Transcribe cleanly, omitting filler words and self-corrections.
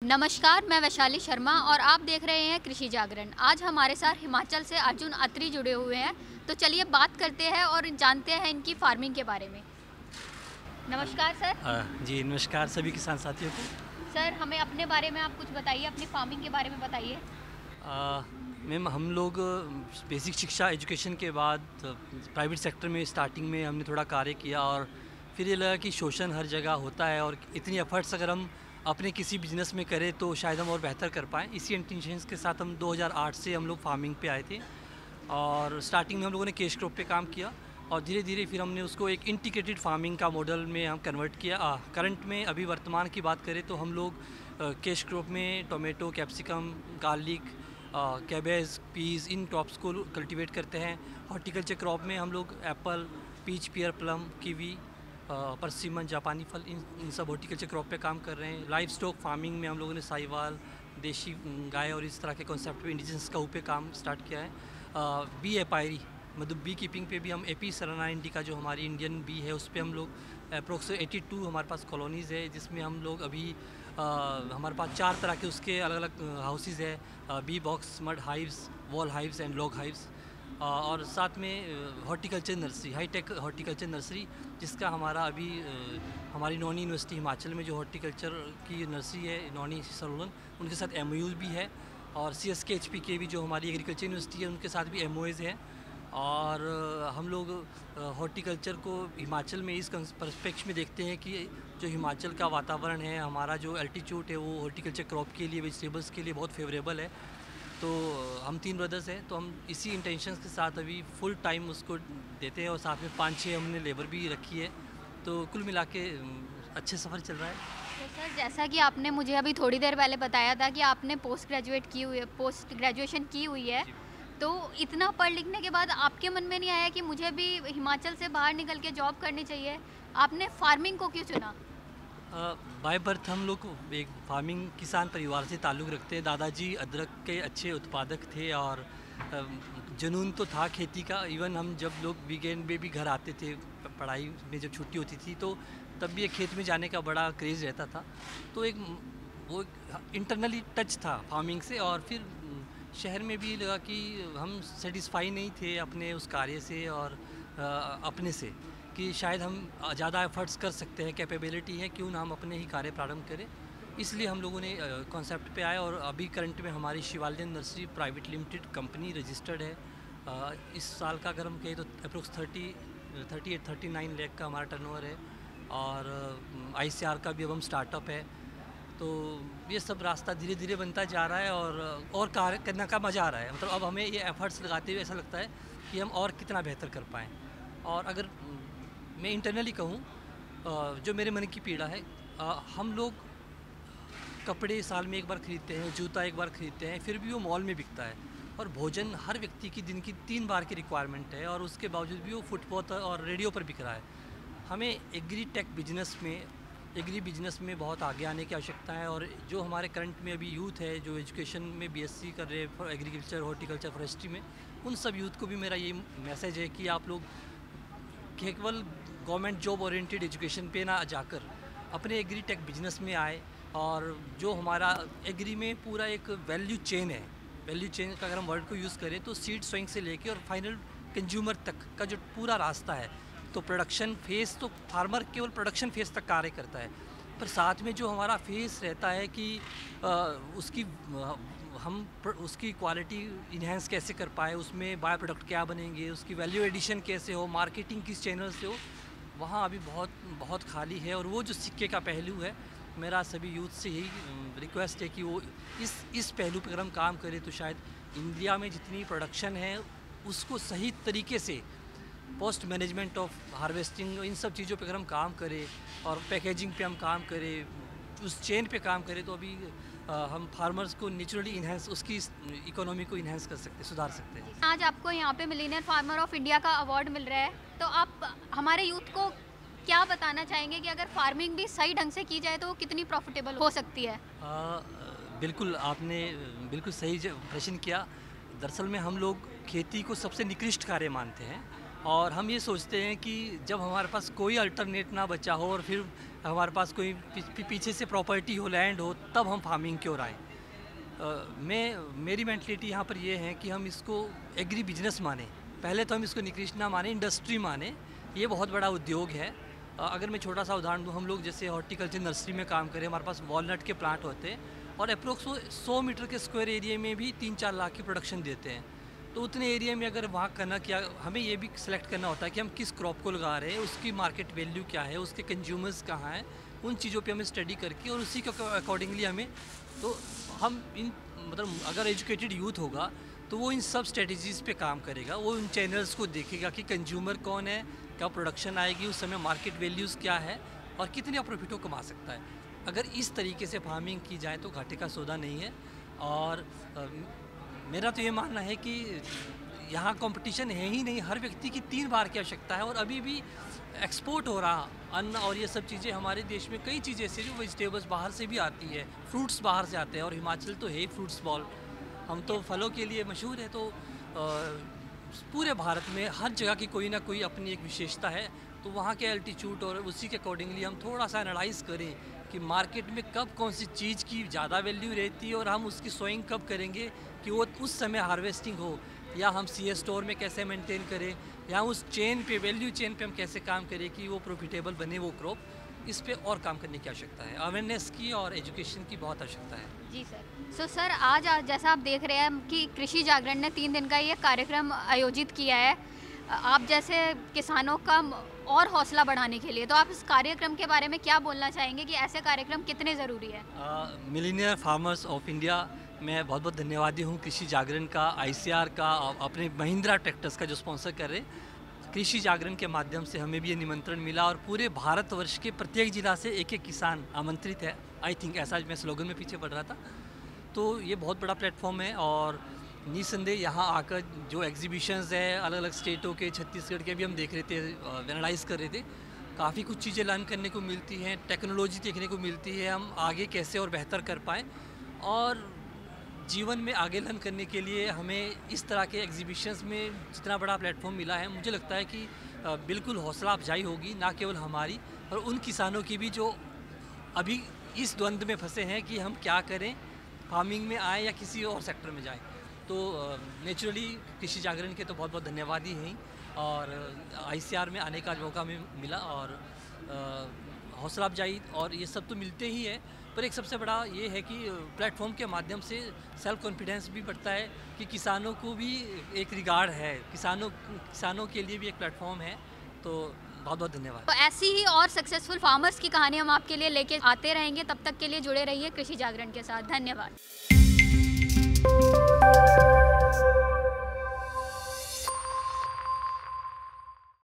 नमस्कार, मैं वैशाली शर्मा और आप देख रहे हैं कृषि जागरण। आज हमारे साथ हिमाचल से अर्जुन अत्री जुड़े हुए हैं, तो चलिए बात करते हैं और जानते हैं इनकी फार्मिंग के बारे में। नमस्कार सर। जी नमस्कार सभी किसान साथियों को। सर, हमें अपने बारे में आप कुछ बताइए, अपनी फार्मिंग के बारे में बताइए। मैम हम लोग बेसिक शिक्षा एजुकेशन के बाद प्राइवेट सेक्टर में स्टार्टिंग में हमने थोड़ा कार्य किया और फिर ये लगा कि शोषण हर जगह होता है और इतनी एफर्ट्स अगर हम अपने किसी बिजनेस में करें तो शायद हम और बेहतर कर पाएँ। इसी इंटेंशंस के साथ हम 2008 से हम लोग फार्मिंग पे आए थे और स्टार्टिंग में हम लोगों ने कैश क्रॉप पे काम किया और धीरे धीरे फिर हमने उसको एक इंटीग्रेटेड फार्मिंग का मॉडल में हम कन्वर्ट किया। करंट में अभी वर्तमान की बात करें तो हम लोग कैश क्रॉप में tomato, capsicum, garlic, cabbage, peas इन क्रॉप्स को कल्टीवेट करते हैं। हॉर्टिकल्चर क्रॉप में हम लोग apple, peach, pear, plum, kiwi, persimmon, जापानी फल इन सब हॉर्टिकल्चर क्रॉप पे काम कर रहे हैं। लाइव स्टॉक फार्मिंग में हम लोगों ने साहिवाल, देशी गाय और इस तरह के कॉन्सेप्ट पे इंडिजिनस काऊ पे काम स्टार्ट किया है। बी एपायरी मतलब बी कीपिंग पे भी हम एपी सराना इंडिका जो हमारी इंडियन बी है उस पर हम लोग अप्रोक्स 82 हमारे पास कॉलोनीज़ है, जिसमें हम लोग अभी हमारे पास 4 तरह के उसके अलग अलग हाउसेज़ है, bee box, mud hives, wall hives and log hives. और साथ में horticulture nursery, hi-tech horticulture nursery, जिसका हमारा अभी हमारी नौनी यूनिवर्सिटी हिमाचल में जो हॉर्टिकल्चर की नर्सरी है नौनी सरोलन, उनके साथ एमओयूज़ भी है और CSK-HP भी जो हमारी एग्रीकल्चर यूनिवर्सिटी है उनके साथ भी एमओएज़ है। और हम लोग हॉर्टिकल्चर को हिमाचल में इस पर्सपेक्ट में देखते हैं कि जो हिमाचल का वातावरण है, हमारा जो एल्टीट्यूड है वो हॉर्टिकल्चर क्रॉप के लिए, वेजिटेबल्स के लिए बहुत फेवरेबल है। तो हम 3 ब्रदर्स हैं, तो हम इसी इंटेंशंस के साथ अभी फुल टाइम उसको देते हैं और साथ में 5-6 हमने लेबर भी रखी है। तो कुल मिला के अच्छे सफ़र चल रहा है। तो सर, जैसा कि आपने मुझे अभी थोड़ी देर पहले बताया था कि आपने पोस्ट ग्रेजुएशन की हुई है, तो इतना पढ़ लिखने के बाद आपके मन में नहीं आया कि मुझे भी हिमाचल से बाहर निकल के जॉब करनी चाहिए? आपने फार्मिंग को क्यों चुना? बाय बर्थ हम लोग एक फार्मिंग किसान परिवार से ताल्लुक़ रखते हैं। दादाजी अदरक के अच्छे उत्पादक थे और जुनून तो था खेती का। इवन हम जब लोग वीकेंड में भी घर आते थे, पढ़ाई में जब छुट्टी होती थी तो तब भी एक खेत में जाने का बड़ा क्रेज़ रहता था। तो एक वो इंटरनली टच था फार्मिंग से और फिर शहर में भी लगा कि हम सेटिस्फाई नहीं थे अपने उस कार्य से और अपने से कि शायद हम ज़्यादा एफर्ट्स कर सकते हैं, कैपेबिलिटी है, क्यों ना हम अपने ही कार्य प्रारंभ करें। इसलिए हम लोगों ने कॉन्सेप्ट पे आए और अभी करंट में हमारी Shivalayan nursery private limited company registered है। इस साल का अगर हम कहें तो अप्रोक्स 38-39 लाख का हमारा टर्नओवर है और ICR का भी अब हम स्टार्टअप है। तो ये सब रास्ता धीरे धीरे बनता जा रहा है और कार्य करने का मज़ा आ रहा है। मतलब अब हमें ये एफर्ट्स लगाते हुए ऐसा लगता है कि हम और कितना बेहतर कर पाएँ। और अगर मैं इंटरनली कहूँ, जो मेरे मन की पीड़ा है, हम लोग कपड़े साल में एक बार ख़रीदते हैं, जूता एक बार ख़रीदते हैं, फिर भी वो मॉल में बिकता है और भोजन हर व्यक्ति की दिन की 3 बार की रिक्वायरमेंट है और उसके बावजूद भी वो फुटपाथ और रेडियो पर बिक रहा है। हमें एग्री बिजनेस में बहुत आगे आने की आवश्यकता है और जो हमारे करंट में अभी यूथ है जो एजुकेशन में BSc कर रहे हैं एग्रीकल्चर, हॉर्टिकल्चर, फॉरेस्ट्री में, उन सब यूथ को भी मेरा ये मैसेज है कि आप लोग केवल गवर्नमेंट जॉब ओरिएंटेड एजुकेशन पे ना जाकर अपने एग्री टेक बिजनेस में आए। और जो हमारा एग्री में पूरा एक वैल्यू चेन है, वैल्यू चेन का अगर हम वर्ड को यूज़ करें तो सीड सोइंग से लेके और फाइनल कंज्यूमर तक का जो पूरा रास्ता है, तो प्रोडक्शन फेज़ तो फार्मर केवल प्रोडक्शन फेज़ तक कार्य करता है, पर साथ में जो हमारा फेज़ रहता है कि उसकी क्वालिटी इन्हेंस कैसे कर पाए, उसमें बाय प्रोडक्ट क्या बनेंगे, उसकी वैल्यू एडिशन कैसे हो, मार्केटिंग किस चैनल से हो, वहाँ अभी बहुत बहुत खाली है। और वो जो सिक्के का पहलू है, मेरा सभी यूथ से यही रिक्वेस्ट है कि वो इस पहलू पर अगर हम काम करें तो शायद इंडिया में जितनी प्रोडक्शन है उसको सही तरीके से पोस्ट मैनेजमेंट ऑफ हार्वेस्टिंग, इन सब चीज़ों पे अगर हम काम करें और पैकेजिंग पे हम काम करें, उस चेन पे काम करें, तो अभी हम फार्मर्स को नेचुरली इन्हेंस, उसकी इकोनॉमी को इन्हेंस कर सकते, सुधार सकते हैं। आज आपको यहाँ पे मिलीनियर फार्मर ऑफ इंडिया का अवार्ड मिल रहा है, तो आप हमारे यूथ को क्या बताना चाहेंगे कि अगर फार्मिंग भी सही ढंग से की जाए तो वो कितनी प्रॉफिटेबल हो सकती है? बिल्कुल, आपने बिल्कुल सही प्रश्न किया। दरअसल में हम लोग खेती को सबसे निकृष्ट कार्य मानते हैं और हम ये सोचते हैं कि जब हमारे पास कोई अल्टरनेट ना बचा हो और फिर हमारे पास कोई पीछे से प्रॉपर्टी हो, लैंड हो, तब हम फार्मिंग क्यों आए। मेरी मेंटलिटी यहाँ पर ये है कि हम इसको एग्री बिजनेस माने। पहले तो हम इसको निकृष्ट ना माने, इंडस्ट्री माने। ये बहुत बड़ा उद्योग है। अगर मैं छोटा सा उदाहरण दूँ, हम लोग जैसे हॉर्टिकल्चर नर्सरी में काम करें, हमारे पास वॉलनट के प्लांट होते हैं और अप्रोक्स 100 मीटर के स्क्वायर एरिया में भी 3-4 लाख की प्रोडक्शन देते हैं। तो उतने एरिया में अगर वहाँ करना क्या, हमें ये भी सिलेक्ट करना होता है कि हम किस क्रॉप को लगा रहे हैं, उसकी मार्केट वैल्यू क्या है, उसके कंज्यूमर्स कहाँ हैं, उन चीज़ों पे हमें स्टडी करके और उसी के अकॉर्डिंगली हमें, तो हम इन मतलब अगर एजुकेटेड यूथ होगा तो वो इन सब स्ट्रेटजीज़ पे काम करेगा। वो उन चैनल्स को देखेगा कि कंज्यूमर कौन है, क्या प्रोडक्शन आएगी, उस समय मार्केट वैल्यूज़ क्या है और कितने प्रॉफिटों कमा सकता है। अगर इस तरीके से फार्मिंग की जाए तो घाटे का सौदा नहीं है। और मेरा तो ये मानना है कि यहाँ कंपटीशन है ही नहीं, हर व्यक्ति की 3 बार की आवश्यकता है। और अभी भी एक्सपोर्ट हो रहा अन्न और ये सब चीज़ें, हमारे देश में कई चीज़ें ऐसी जो वेजिटेबल्स बाहर से भी आती है, फ्रूट्स बाहर से आते हैं। और हिमाचल तो है ही फ्रूट्स बॉल, हम तो फलों के लिए मशहूर है। तो पूरे भारत में हर जगह की कोई ना कोई अपनी एक विशेषता है। तो वहाँ के एल्टीट्यूड और उसी के अकॉर्डिंगली हम थोड़ा सा एनालाइज करें कि मार्केट में कब कौन सी चीज़ की ज़्यादा वैल्यू रहती है और हम उसकी सोइंग कब करेंगे कि वो उस समय हार्वेस्टिंग हो, या हम सी स्टोर में कैसे मेंटेन करें, या उस चेन पे, वैल्यू चेन पे हम कैसे काम करें कि वो प्रॉफिटेबल बने वो क्रॉप। इस पे और काम करने की आवश्यकता है, अवेयरनेस की और एजुकेशन की बहुत आवश्यकता है। जी सर। सर आज जैसा आप देख रहे हैं कि कृषि जागरण ने 3 दिन का ये कार्यक्रम आयोजित किया है आप जैसे किसानों का और हौसला बढ़ाने के लिए, तो आप इस कार्यक्रम के बारे में क्या बोलना चाहेंगे कि ऐसे कार्यक्रम कितने ज़रूरी है? मिलेनियर फार्मर्स ऑफ इंडिया, मैं बहुत बहुत धन्यवादी हूँ कृषि जागरण का, ICR का, अपने महिंद्रा ट्रैक्टर्स का जो स्पॉन्सर कर रहे। कृषि जागरण के माध्यम से हमें भी ये निमंत्रण मिला और पूरे भारतवर्ष के प्रत्येक जिला से एक एक किसान आमंत्रित है। आई थिंक ऐसा मैं स्लोगन में पीछे पढ़ रहा था। तो ये बहुत बड़ा प्लेटफॉर्म है और निसंदेह यहाँ आकर जो एग्जीबिशंस है अलग अलग स्टेटों के, छत्तीसगढ़ के भी हम देख रहे थे, एनालाइज कर रहे थे। काफ़ी कुछ चीज़ें लर्न करने को मिलती हैं, टेक्नोलॉजी देखने को मिलती है, हम आगे कैसे और बेहतर कर पाएँ। और जीवन में आगे लर्न करने के लिए हमें इस तरह के एग्जीबिशंस में जितना बड़ा प्लेटफॉर्म मिला है, मुझे लगता है कि बिल्कुल हौसला अफजाई होगी, ना केवल हमारी और उन किसानों की भी जो अभी इस द्वंद्व में फंसे हैं कि हम क्या करें, फार्मिंग में आए या किसी और सेक्टर में जाएं। तो नेचुरली कृषि जागरण के तो बहुत बहुत धन्यवाद ही हैं। और ICR में आने का मौका में मिला और हौसला अफजाई और ये सब तो मिलते ही है, पर एक सबसे बड़ा ये है कि प्लेटफॉर्म के माध्यम से सेल्फ कॉन्फिडेंस भी बढ़ता है कि किसानों को भी एक रिगार्ड है, किसानों के लिए भी एक प्लेटफॉर्म है। तो बहुत बहुत धन्यवाद। तो ऐसी ही और सक्सेसफुल फार्मर्स की कहानी हम आपके लिए लेके आते रहेंगे, तब तक के लिए जुड़े रहिए कृषि जागरण के साथ। धन्यवाद।